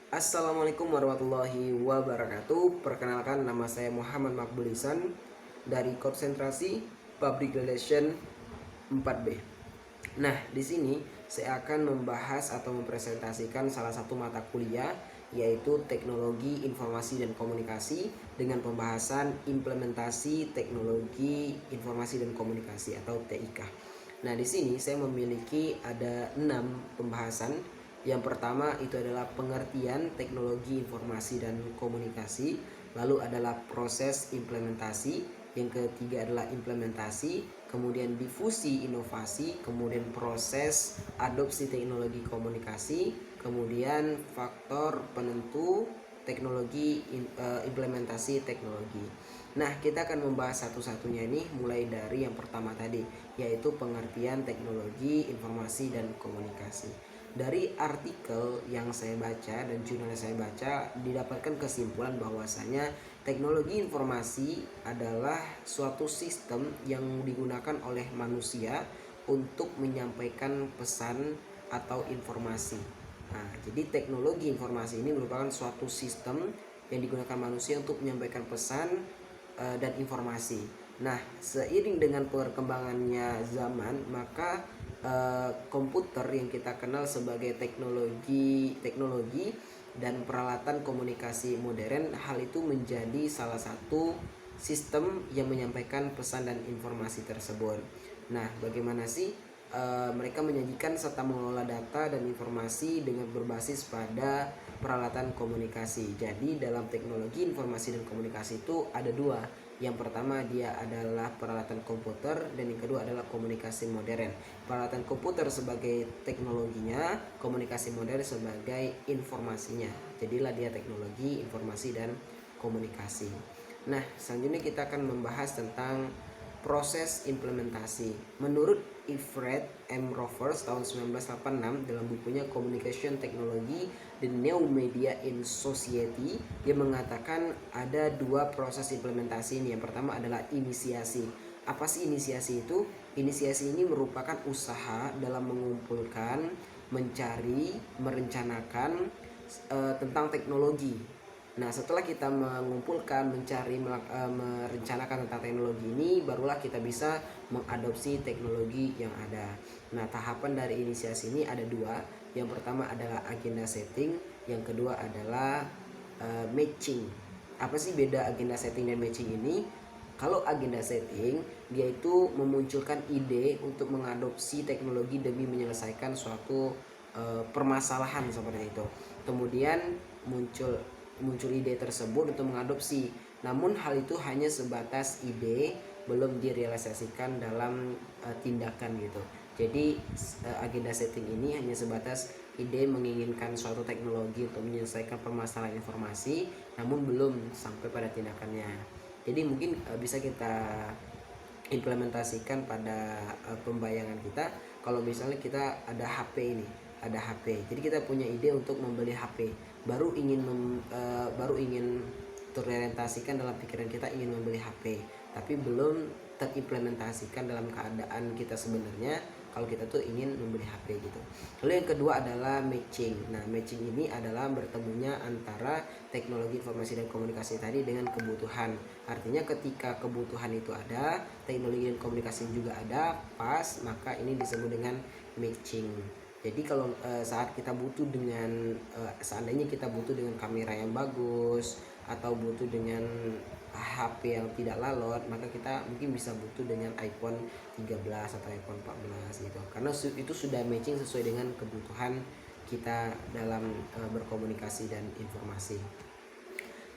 Assalamualaikum warahmatullahi wabarakatuh. Perkenalkan, nama saya Muhammad Makbul Ihsan dari Konsentrasi Public Relation 4B. Nah, di sini saya akan membahas atau mempresentasikan salah satu mata kuliah, yaitu Teknologi Informasi dan Komunikasi, dengan pembahasan implementasi teknologi informasi dan komunikasi atau TIK. Nah, di sini saya memiliki ada 6 pembahasan. Yang pertama itu adalah pengertian teknologi informasi dan komunikasi, lalu adalah proses implementasi, yang ketiga adalah implementasi, kemudian difusi inovasi, kemudian proses adopsi teknologi komunikasi, kemudian faktor penentu teknologi implementasi teknologi. Nah, kita akan membahas satu-satunya ini, mulai dari yang pertama tadi, yaitu pengertian teknologi informasi dan komunikasi. Dari artikel yang saya baca dan jurnal yang saya baca, didapatkan kesimpulan bahwasanya teknologi informasi adalah suatu sistem yang digunakan oleh manusia untuk menyampaikan pesan atau informasi. Nah, jadi teknologi informasi ini merupakan suatu sistem yang digunakan manusia untuk menyampaikan pesan dan informasi. Nah, seiring dengan perkembangannya zaman, maka komputer yang kita kenal sebagai teknologi dan peralatan komunikasi modern, hal itu menjadi salah satu sistem yang menyampaikan pesan dan informasi tersebut. Nah, bagaimana sih mereka menyajikan serta mengelola data dan informasi dengan berbasis pada peralatan komunikasi. Jadi dalam teknologi informasi dan komunikasi itu ada dua. Yang pertama dia adalah peralatan komputer, dan yang kedua adalah komunikasi modern. Peralatan komputer sebagai teknologinya, komunikasi modern sebagai informasinya. Jadilah dia teknologi informasi dan komunikasi. Nah, selanjutnya kita akan membahas tentang proses implementasi. Menurut Alfred M. Roberts tahun 1986 dalam bukunya Communication Technology: The New Media in Society, dia mengatakan ada dua proses implementasi ini. Yang pertama adalah inisiasi. Apa sih inisiasi itu? Inisiasi ini merupakan usaha dalam mengumpulkan, mencari, merencanakan tentang teknologi. Nah, setelah kita mengumpulkan, mencari, merencanakan tentang teknologi ini, barulah kita bisa mengadopsi teknologi yang ada. Nah, tahapan dari inisiasi ini ada dua. Yang pertama adalah agenda setting, yang kedua adalah matching. Apa sih beda agenda setting dan matching ini? Kalau agenda setting, dia itu memunculkan ide untuk mengadopsi teknologi demi menyelesaikan suatu permasalahan seperti itu. Kemudian muncul ide tersebut untuk mengadopsi. Namun hal itu hanya sebatas ide, belum direalisasikan dalam tindakan gitu. Jadi agenda setting ini hanya sebatas ide menginginkan suatu teknologi untuk menyelesaikan permasalahan informasi, namun belum sampai pada tindakannya. Jadi mungkin bisa kita implementasikan pada pembayangan kita. Kalau misalnya kita ada HP ini, ada HP, jadi kita punya ide untuk membeli HP, baru ingin terorientasikan dalam pikiran kita ingin membeli HP, tapi belum terimplementasikan dalam keadaan kita sebenarnya kalau kita tuh ingin membeli HP gitu. Lalu yang kedua adalah matching. Nah, matching ini adalah bertemunya antara teknologi informasi dan komunikasi tadi dengan kebutuhan. Artinya ketika kebutuhan itu ada, teknologi dan komunikasi juga ada, pas, maka ini disebut dengan matching. Jadi kalau saat kita butuh dengan seandainya kita butuh dengan kamera yang bagus atau butuh dengan HP yang tidak lalot, maka kita mungkin bisa butuh dengan iPhone 13 atau iPhone 14 gitu. Karena itu sudah matching sesuai dengan kebutuhan kita dalam berkomunikasi dan informasi.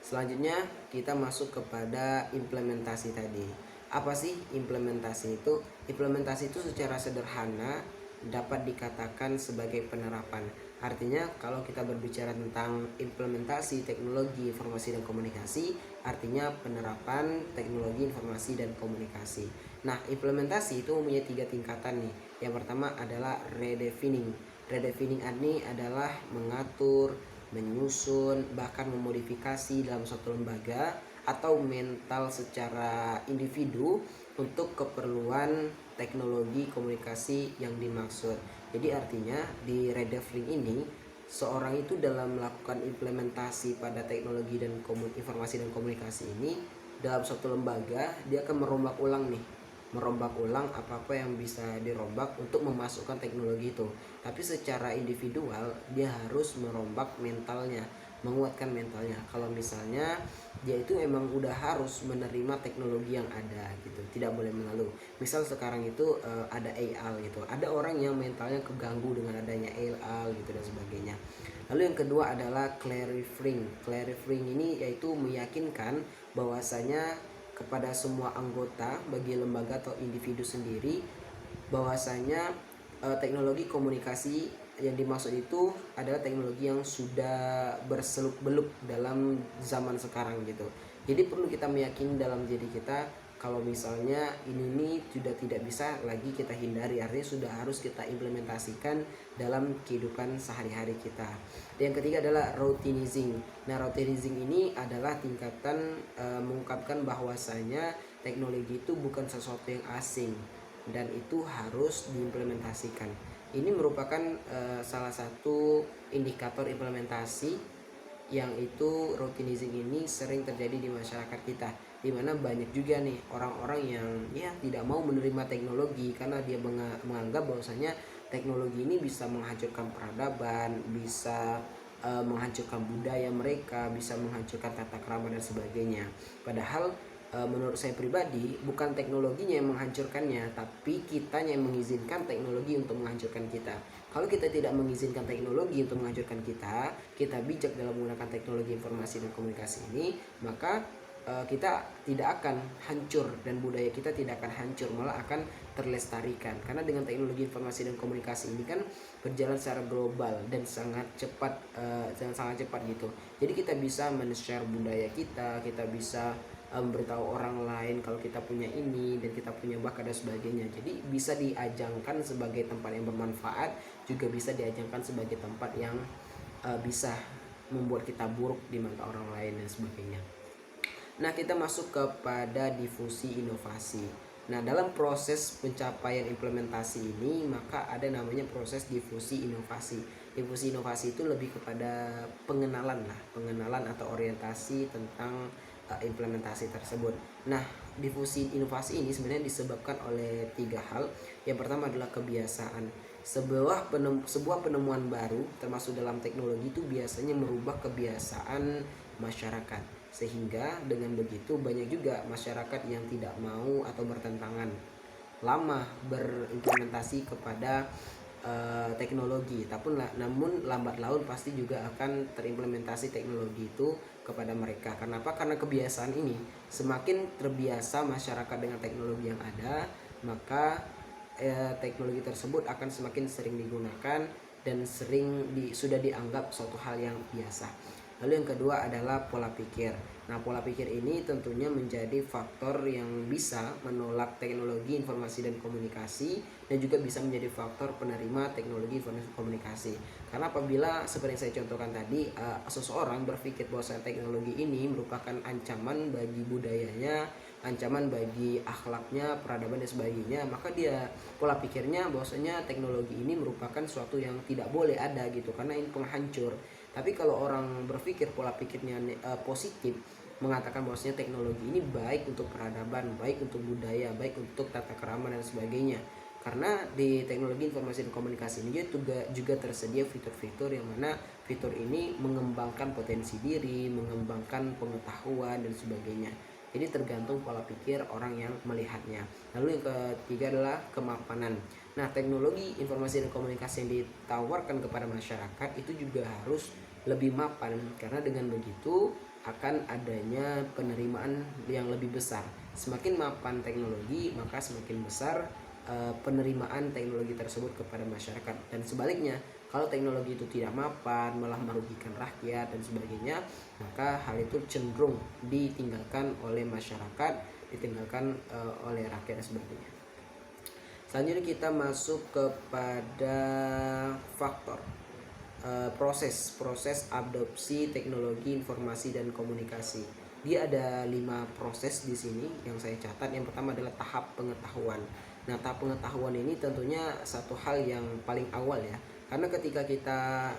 Selanjutnya kita masuk kepada implementasi tadi. Apa sih implementasi itu? Implementasi itu secara sederhana dapat dikatakan sebagai penerapan. Artinya kalau kita berbicara tentang implementasi teknologi informasi dan komunikasi, artinya penerapan teknologi informasi dan komunikasi. Nah, implementasi itu mempunyai 3 tingkatan nih. Yang pertama adalah redefining. Redefining ini adalah mengatur, menyusun, bahkan memodifikasi dalam suatu lembaga atau mental secara individu untuk keperluan teknologi komunikasi yang dimaksud. Jadi artinya di redefining ini seorang itu dalam melakukan implementasi pada teknologi dan informasi dan komunikasi ini dalam suatu lembaga, dia akan merombak ulang apa-apa yang bisa dirombak untuk memasukkan teknologi itu. Tapi secara individual dia harus merombak mentalnya, menguatkan mentalnya. Kalau misalnya dia itu emang udah harus menerima teknologi yang ada gitu, tidak boleh mengeluh. Misal sekarang itu ada AI gitu, ada orang yang mentalnya keganggu dengan adanya AI gitu dan sebagainya. Lalu yang kedua adalah clarifying. Clarifying ini yaitu meyakinkan bahwasanya kepada semua anggota bagi lembaga atau individu sendiri bahwasanya teknologi komunikasi yang dimaksud itu adalah teknologi yang sudah berseluk-beluk dalam zaman sekarang gitu. Jadi perlu kita meyakini dalam diri kita kalau misalnya ini sudah tidak bisa lagi kita hindari, artinya sudah harus kita implementasikan dalam kehidupan sehari-hari kita. Dan yang ketiga adalah routinizing. Nah, routinizing ini adalah tingkatan mengungkapkan bahwasanya teknologi itu bukan sesuatu yang asing dan itu harus diimplementasikan. Ini merupakan salah satu indikator implementasi yang itu routinizing ini sering terjadi di masyarakat kita, dimana banyak juga nih orang-orang yang ya tidak mau menerima teknologi karena dia menganggap bahwasanya teknologi ini bisa menghancurkan peradaban, bisa menghancurkan budaya mereka, bisa menghancurkan tata krama dan sebagainya. Padahal menurut saya pribadi bukan teknologinya yang menghancurkannya, tapi kitanya yang mengizinkan teknologi untuk menghancurkan kita. Kalau kita tidak mengizinkan teknologi untuk menghancurkan kita bijak dalam menggunakan teknologi informasi dan komunikasi ini, maka kita tidak akan hancur dan budaya kita tidak akan hancur, malah akan terlestarikan. Karena dengan teknologi informasi dan komunikasi ini kan berjalan secara global dan sangat cepat gitu. Jadi kita bisa men-share budaya kita bisa memberitahu orang lain kalau kita punya ini dan kita punya bakat dan sebagainya. Jadi bisa diajangkan sebagai tempat yang bermanfaat, juga bisa diajangkan sebagai tempat yang bisa membuat kita buruk di mata orang lain dan sebagainya. Nah, kita masuk kepada difusi inovasi. Nah, dalam proses pencapaian implementasi ini maka ada namanya proses difusi inovasi. Difusi inovasi itu lebih kepada pengenalan atau orientasi tentang implementasi tersebut. Nah, difusi inovasi ini sebenarnya disebabkan oleh 3 hal. Yang pertama adalah kebiasaan. Sebuah penemuan baru termasuk dalam teknologi itu biasanya merubah kebiasaan masyarakat, sehingga dengan begitu banyak juga masyarakat yang tidak mau atau bertentangan lama berimplementasi kepada teknologi, namun lambat laun pasti juga akan terimplementasi teknologi itu kepada mereka. Kenapa? Karena kebiasaan ini, semakin terbiasa masyarakat dengan teknologi yang ada, maka teknologi tersebut akan semakin sering digunakan dan sudah dianggap suatu hal yang biasa. Lalu yang kedua adalah pola pikir. Nah, pola pikir ini tentunya menjadi faktor yang bisa menolak teknologi informasi dan komunikasi dan juga bisa menjadi faktor penerima teknologi informasi dan komunikasi. Karena apabila seperti yang saya contohkan tadi, seseorang berpikir bahwa teknologi ini merupakan ancaman bagi budayanya, ancaman bagi akhlaknya, peradaban dan sebagainya, maka dia pola pikirnya bahwasanya teknologi ini merupakan suatu yang tidak boleh ada gitu karena ini penghancur. Tapi kalau orang berpikir pola pikirnya positif, mengatakan bahwasanya teknologi ini baik untuk peradaban, baik untuk budaya, baik untuk tata krama dan sebagainya. Karena di teknologi informasi dan komunikasi ini juga tersedia fitur-fitur yang mana fitur ini mengembangkan potensi diri, mengembangkan pengetahuan dan sebagainya. Jadi tergantung pola pikir orang yang melihatnya. Lalu yang ketiga adalah kemapanan. Nah, teknologi informasi dan komunikasi yang ditawarkan kepada masyarakat itu juga harus lebih mapan, karena dengan begitu akan adanya penerimaan yang lebih besar. Semakin mapan teknologi, maka semakin besar penerimaan teknologi tersebut kepada masyarakat. Dan sebaliknya, kalau teknologi itu tidak mapan, malah merugikan rakyat dan sebagainya, maka hal itu cenderung ditinggalkan oleh masyarakat, ditinggalkan oleh rakyat dan sebagainya. Selanjutnya kita masuk kepada faktor proses adopsi teknologi informasi dan komunikasi. Dia ada 5 proses di sini yang saya catat. Yang pertama adalah tahap pengetahuan. Nah, tahap pengetahuan ini tentunya satu hal yang paling awal ya. Karena ketika kita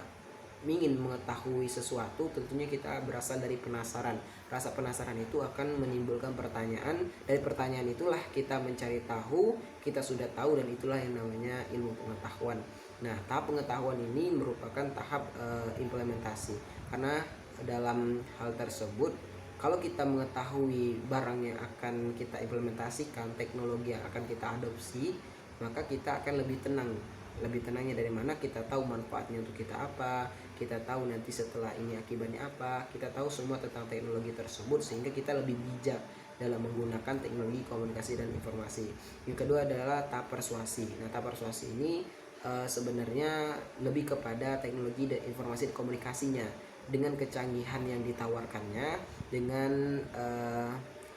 ingin mengetahui sesuatu, tentunya kita berasal dari penasaran. Rasa penasaran itu akan menimbulkan pertanyaan. Dari pertanyaan itulah kita mencari tahu, kita sudah tahu, dan itulah yang namanya ilmu pengetahuan. Nah, tahap pengetahuan ini merupakan tahap implementasi. Karena dalam hal tersebut, kalau kita mengetahui barang yang akan kita implementasikan, teknologi yang akan kita adopsi, maka kita akan lebih tenang. Lebih tenangnya dari mana? Kita tahu manfaatnya untuk kita apa, kita tahu nanti setelah ini akibatnya apa, kita tahu semua tentang teknologi tersebut, sehingga kita lebih bijak dalam menggunakan teknologi komunikasi dan informasi. Yang kedua adalah tahap persuasi. Nah, tahap persuasi ini sebenarnya lebih kepada teknologi dan informasi dan komunikasinya, dengan kecanggihan yang ditawarkannya, dengan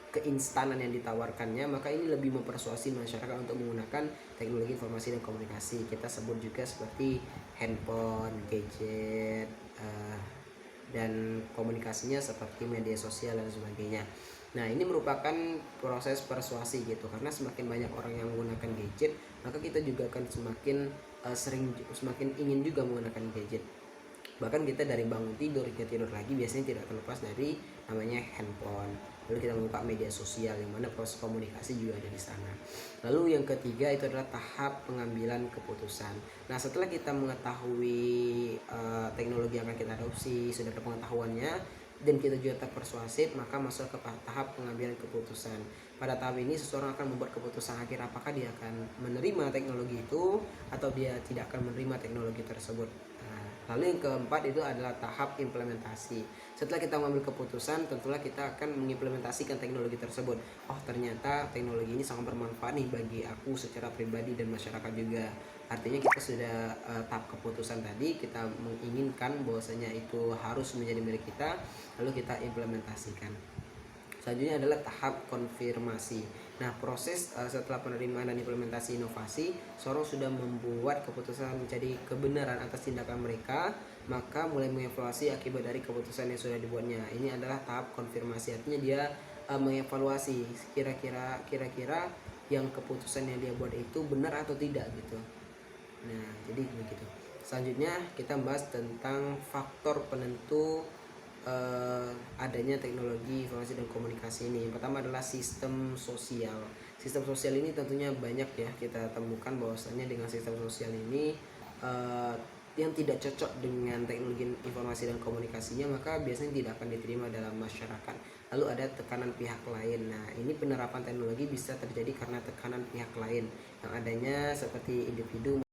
keinstanan yang ditawarkannya, maka ini lebih mempersuasi masyarakat untuk menggunakan teknologi informasi dan komunikasi. Kita sebut juga seperti handphone, gadget, dan komunikasinya seperti media sosial dan sebagainya. Nah, ini merupakan proses persuasi gitu, karena semakin banyak orang yang menggunakan gadget, maka kita juga akan semakin ingin juga menggunakan gadget. Bahkan kita dari bangun tidur hingga tidur lagi biasanya tidak terlepas dari namanya handphone. Lalu kita membuka media sosial, yang mana proses komunikasi juga ada di sana. Lalu yang ketiga itu adalah tahap pengambilan keputusan. Nah, setelah kita mengetahui teknologi yang akan kita adopsi, sudah ada pengetahuannya, dan kita juga terpersuasif, maka masuk ke tahap pengambilan keputusan. Pada tahap ini seseorang akan membuat keputusan akhir, apakah dia akan menerima teknologi itu atau dia tidak akan menerima teknologi tersebut. Lalu yang keempat itu adalah tahap implementasi. Setelah kita mengambil keputusan, tentulah kita akan mengimplementasikan teknologi tersebut. Oh, ternyata teknologi ini sangat bermanfaat nih bagi aku secara pribadi dan masyarakat juga. Artinya kita sudah tahap keputusan tadi, kita menginginkan bahwasanya itu harus menjadi milik kita, lalu kita implementasikan. Selanjutnya adalah tahap konfirmasi. Nah, proses setelah penerimaan dan implementasi inovasi, seorang sudah membuat keputusan menjadi kebenaran atas tindakan mereka, maka mulai mengevaluasi akibat dari keputusan yang sudah dibuatnya. Ini adalah tahap konfirmasi, artinya dia mengevaluasi kira-kira yang keputusan yang dia buat itu benar atau tidak gitu. Nah, jadi begitu. Selanjutnya kita bahas tentang faktor penentu adanya teknologi informasi dan komunikasi ini. Yang pertama adalah sistem sosial. Sistem sosial ini tentunya banyak ya kita temukan bahwasannya dengan sistem sosial ini yang tidak cocok dengan teknologi informasi dan komunikasinya, maka biasanya tidak akan diterima dalam masyarakat. Lalu ada tekanan pihak lain. Nah, ini penerapan teknologi bisa terjadi karena tekanan pihak lain yang adanya seperti individu